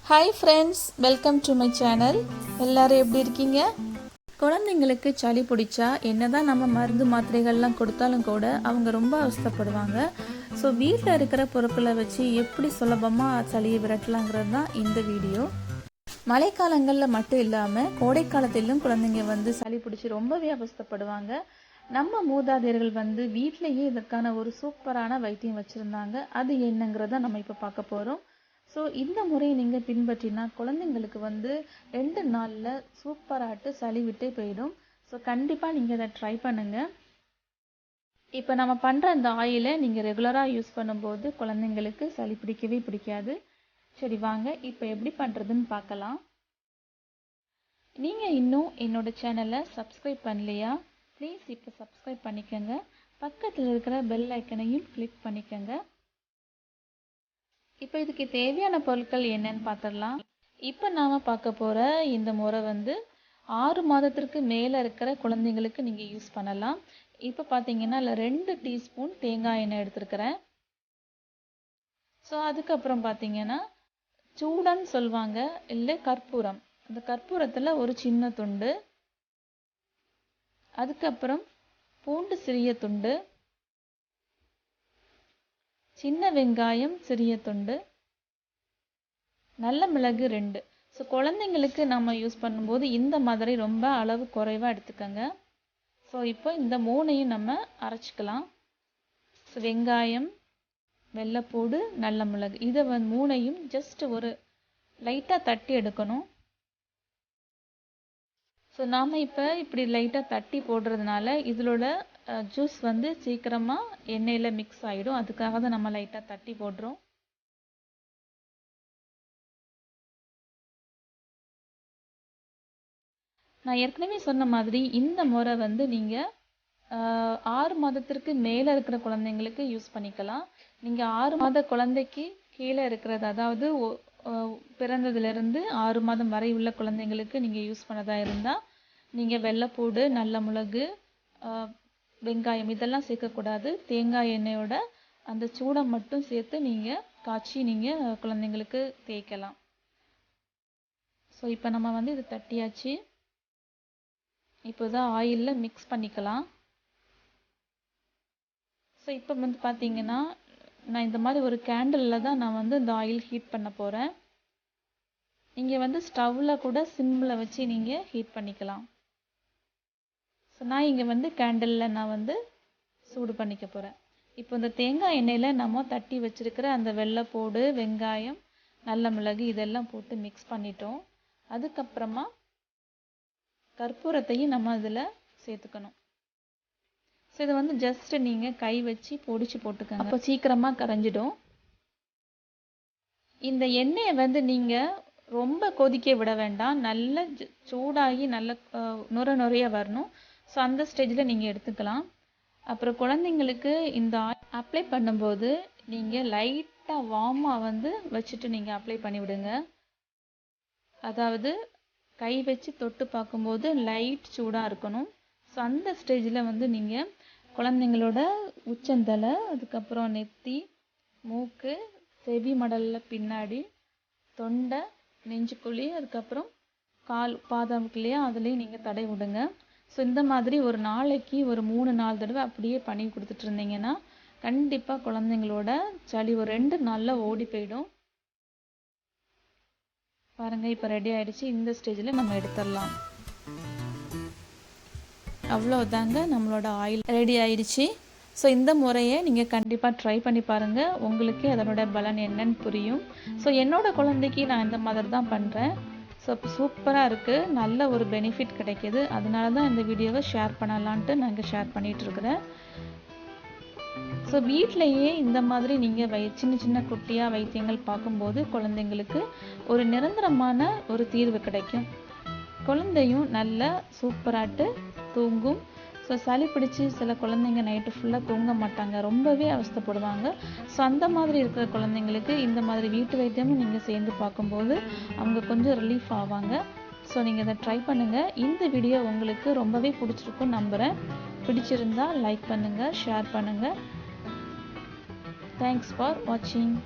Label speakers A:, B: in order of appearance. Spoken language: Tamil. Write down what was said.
A: Hi friends, welcome to my channel. எல்லாரும் எப்படி இருக்கீங்க? குழந்தைங்களுக்கு சளி பிடிச்சா என்னதான் நம்ம மருந்து மாத்திரைகள்லாம் கொடுத்தாலும் கூட அவங்க ரொம்ப அவஸ்தைப்படுவாங்க. ஸோ வீட்டில் இருக்கிற பொருட்களை வச்சு எப்படி சுலபமாக சளியை விரட்டலாங்கிறது தான் இந்த வீடியோ. மழைக்காலங்களில் மட்டும் இல்லாமல் கோடை காலத்திலும் குழந்தைங்க சளி பிடிச்சி ரொம்பவே அவஸ்தைப்படுவாங்க. நம்ம மூதாதையர்கள் வீட்டிலேயே இதற்கான ஒரு சூப்பரான வைத்தியம் வச்சுருந்தாங்க. அது என்னங்கிறத நம்ம இப்போ பார்க்க போகிறோம். ஸோ இந்த முறையை நீங்கள் பின்பற்றினா குழந்தைங்களுக்கு 2 நாளில் சூப்பராட்டு சளி விட்டே போயிடும். ஸோ கண்டிப்பாக நீங்கள் இதை ட்ரை பண்ணுங்கள். இப்போ நம்ம பண்ணுற அந்த ஆயிலை நீங்கள் ரெகுலராக யூஸ் பண்ணும்போது குழந்தைங்களுக்கு சளி பிடிக்கவே பிடிக்காது. சரி வாங்க இப்போ எப்படி பண்ணுறதுன்னு பார்க்கலாம். நீங்கள் இன்னும் என்னோட சேனலை சப்ஸ்கிரைப் பண்ணலையா? ப்ளீஸ் இப்போ சப்ஸ்கிரைப் பண்ணிக்கோங்க. பக்கத்தில் இருக்கிற பெல் ஐக்கனையும் கிளிக் பண்ணிக்கோங்க. இப்போ இதுக்கு தேவையான பொருட்கள் என்னன்னு பார்த்துடலாம். இப்போ நாம் பார்க்க போகிற இந்த முறை 6 மாதத்திற்கு மேலே இருக்கிற குழந்தைங்களுக்கு நீங்கள் யூஸ் பண்ணலாம். இப்போ பார்த்தீங்கன்னா இல்லை 2 டீஸ்பூன் தேங்காய் எண்ணெய் எடுத்துருக்கிறேன். ஸோ அதுக்கப்புறம் பார்த்தீங்கன்னா சூடன்னு சொல்லுவாங்க, இல்லை கற்பூரம். அந்த கற்பூரத்தில் ஒரு சின்ன துண்டு, அதுக்கப்புறம் பூண்டு சிறிய துண்டு, சின்ன வெங்காயம் சிறிய துண்டு, நல்ல மிளகு 2. ஸோ குழந்தைங்களுக்கு நம்ம யூஸ் பண்ணும்போது இந்த மாதிரி ரொம்ப அளவு குறைவாக எடுத்துக்கோங்க. ஸோ இப்போ இந்த 3ஐயும் நம்ம அரைச்சிக்கலாம். ஸோ வெங்காயம், வெள்ளைப்பூடு, நல்ல மிளகு இதை 3ஐயும் ஜஸ்ட் ஒரு லைட்டாக தட்டி எடுக்கணும். ஸோ நாம் இப்போ இப்படி லைட்டாக தட்டி போடுறதுனால இதோட ஜூஸ் சீக்கிரமாக எண்ணெயில் மிக்ஸ் ஆகிடும். அதுக்காக தான் நம்ம லைட்டாக தட்டி போடுறோம். நான் ஏற்கனவே சொன்ன மாதிரி இந்த முறை நீங்கள் 6 மாதத்திற்கு மேலே இருக்கிற குழந்தைங்களுக்கு யூஸ் பண்ணிக்கலாம். நீங்கள் 6 மாத குழந்தைக்கு கீழே இருக்கிறது, அதாவது பிறந்ததுலேருந்து 6 மாதம் வரை உள்ள குழந்தைங்களுக்கு நீங்கள் யூஸ் பண்ணதா இருந்தால் நீங்கள் வெள்ளைப்பூடு, நல்ல மிளகு, வெங்காயம் இதெல்லாம் சேர்க்கக்கூடாது. தேங்காய் எண்ணெயோட அந்த சூடை மட்டும் சேர்த்து நீங்கள் காய்ச்சி நீங்கள் குழந்தைங்களுக்கு தேய்க்கலாம். ஸோ இப்போ நம்ம இது தட்டியாச்சு. இப்போ தான் ஆயிலில் மிக்ஸ் பண்ணிக்கலாம். ஸோ இப்போ பார்த்தீங்கன்னா நான் இந்த மாதிரி ஒரு கேண்டிலில் தான் நான் இந்த ஆயில் ஹீட் பண்ண போகிறேன். நீங்கள் ஸ்டவ்வில் கூட சிம்மில் வச்சு நீங்கள் ஹீட் பண்ணிக்கலாம். ஸோ நான் இங்கே கேண்டிலில் நான் சூடு பண்ணிக்க போகிறேன். இப்போ இந்த தேங்காய் எண்ணெயில் நம்ம தட்டி வச்சுருக்கிற அந்த வெள்ளைப்பூடு, வெங்காயம், நல்ல மிளகு இதெல்லாம் போட்டு மிக்ஸ் பண்ணிட்டோம். அதுக்கப்புறமா கற்பூரத்தையும் நம்ம அதில் சேர்த்துக்கணும். ஸோ இது ஜஸ்ட் நீங்கள் கை வச்சு பொடிச்சு போட்டுக்கோங்க, அப்போ சீக்கிரமாக கரைஞ்சிடும். இந்த எண்ணெயை நீங்கள் ரொம்ப கொதிக்க விட வேண்டாம், நல்ல சூடாகி நல்ல நுரையா வரணும். ஸோ அந்த ஸ்டேஜில் நீங்கள் எடுத்துக்கலாம். அப்புறம் குழந்தைங்களுக்கு இந்த அப்ளை பண்ணும்போது நீங்கள் லைட்டாக வார்மாக வச்சுட்டு நீங்கள் அப்ளை பண்ணி விடுங்க. அதாவது கை வச்சு தொட்டு பார்க்கும்போது லைட் சூடாக இருக்கணும். ஸோ அந்த ஸ்டேஜில் நீங்கள் குழந்தைங்களோட உச்சந்தலை, அதுக்கப்புறம் நெத்தி, மூக்கு, செவி மடலில் பின்னாடி, தொண்டை, நெஞ்சுக்குழி, அதுக்கப்புறம் கால் பாதம்லையா அதுலேயும் நீங்கள் தடை விடுங்க. ஸோ இந்த மாதிரி ஒரு நாளைக்கு ஒரு 3-4 தடவை அப்படியே பண்ணி கொடுத்துட்டு இருந்தீங்கன்னா கண்டிப்பாக குழந்தைங்களோட சளி ஒரு 2 நாளில் ஓடி போயிடும். பாருங்கள் இப்போ ரெடி ஆகிடுச்சு. இந்த ஸ்டேஜில் நம்ம எடுத்துடலாம். அவ்வளோதாங்க, நம்மளோட ஆயில் ரெடி ஆயிடுச்சு. ஸோ இந்த முறையை நீங்கள் கண்டிப்பாக ட்ரை பண்ணி பாருங்கள், உங்களுக்கு அதனோட பலன் என்னன்னு புரியும். ஸோ என்னோட குழந்தைக்கு நான் இந்த மாதிரி தான் பண்ணுறேன். ஸோ சூப்பராக இருக்குது, நல்ல ஒரு பெனிஃபிட் கிடைக்கிது. அதனால தான் இந்த வீடியோவை ஷேர் பண்ணலான்ட்டு நாங்கள் ஷேர் பண்ணிகிட்ருக்குறேன். ஸோ வீட்டிலையே இந்த மாதிரி நீங்கள் சின்ன சின்ன குட்டியாக வைத்தியங்கள் பார்க்கும்போது குழந்தைங்களுக்கு ஒரு நிரந்தரமான ஒரு தீர்வு கிடைக்கும். குழந்தையும் நல்லா சூப்பராட்டு தூங்கும். ஸோ சளி பிடிச்சி சில குழந்தைங்க நைட்டு ஃபுல்லாக தூங்க மாட்டாங்க, ரொம்பவே அவஸ்தைப்படுவாங்க. ஸோ அந்த மாதிரி இருக்கிற குழந்தைங்களுக்கு இந்த மாதிரி வீட்டு வைத்தியமும் நீங்கள் சேர்ந்து பார்க்கும்போது அவங்க கொஞ்சம் ரிலீஃப் ஆவாங்க. ஸோ நீங்கள் இதை ட்ரை பண்ணுங்கள். இந்த வீடியோ உங்களுக்கு ரொம்பவே பிடிச்சிருக்குன்னு நம்புகிறேன். பிடிச்சிருந்தா லைக் பண்ணுங்கள், ஷேர் பண்ணுங்கள். தேங்க்ஸ் ஃபார் வாட்சிங்.